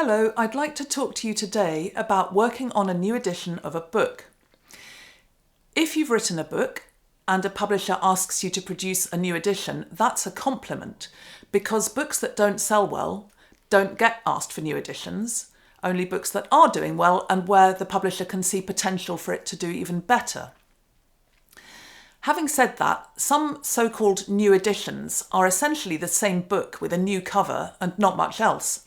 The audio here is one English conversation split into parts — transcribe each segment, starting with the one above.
Hello, I'd like to talk to you today about working on a new edition of a book. If you've written a book and a publisher asks you to produce a new edition, that's a compliment, because books that don't sell well don't get asked for new editions, only books that are doing well and where the publisher can see potential for it to do even better. Having said that, some so-called new editions are essentially the same book with a new cover and not much else.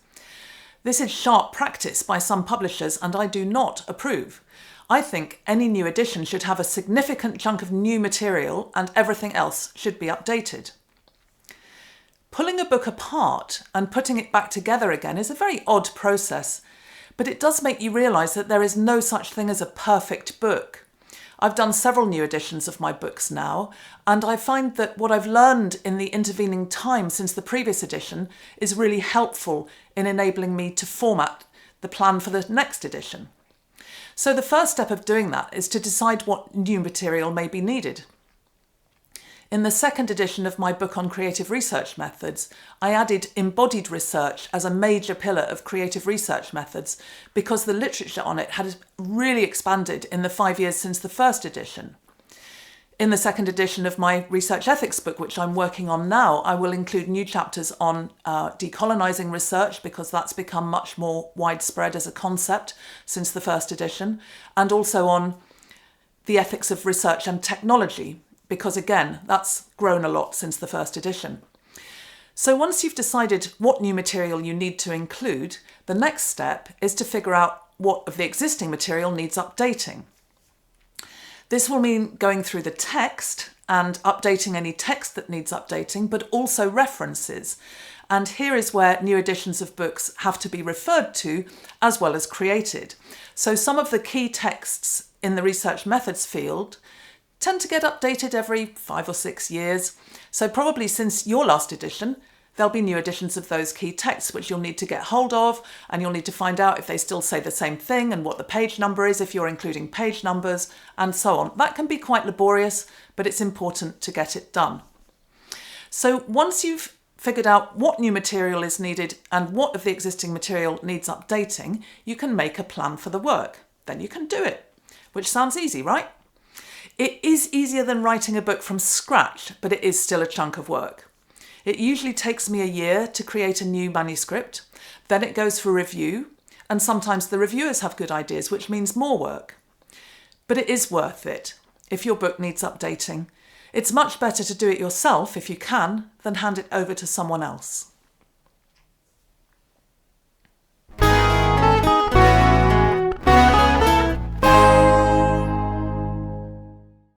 This is sharp practice by some publishers and I do not approve. I think any new edition should have a significant chunk of new material and everything else should be updated. Pulling a book apart and putting it back together again is a very odd process, but it does make you realise that there is no such thing as a perfect book. I've done several new editions of my books now, and I find that what I've learned in the intervening time since the previous edition is really helpful in enabling me to format the plan for the next edition. So the first step of doing that is to decide what new material may be needed. In the second edition of my book on creative research methods, I added embodied research as a major pillar of creative research methods because the literature on it had really expanded in the 5 years since the first edition. In the second edition of my research ethics book, which I'm working on now, I will include new chapters on decolonising research because that's become much more widespread as a concept since the first edition, and also on the ethics of research and technology, because again, that's grown a lot since the first edition. So once you've decided what new material you need to include, the next step is to figure out what of the existing material needs updating. This will mean going through the text and updating any text that needs updating, but also references. And here is where new editions of books have to be referred to as well as created. So some of the key texts in the research methods field tend to get updated every 5 or 6 years. So probably since your last edition, there'll be new editions of those key texts which you'll need to get hold of, and you'll need to find out if they still say the same thing and what the page number is if you're including page numbers and so on. That can be quite laborious, but it's important to get it done. So once you've figured out what new material is needed and what of the existing material needs updating, you can make a plan for the work. Then you can do it, which sounds easy, right? It is easier than writing a book from scratch, but it is still a chunk of work. It usually takes me a year to create a new manuscript, then it goes for review, and sometimes the reviewers have good ideas, which means more work. But it is worth it if your book needs updating. It's much better to do it yourself if you can than hand it over to someone else.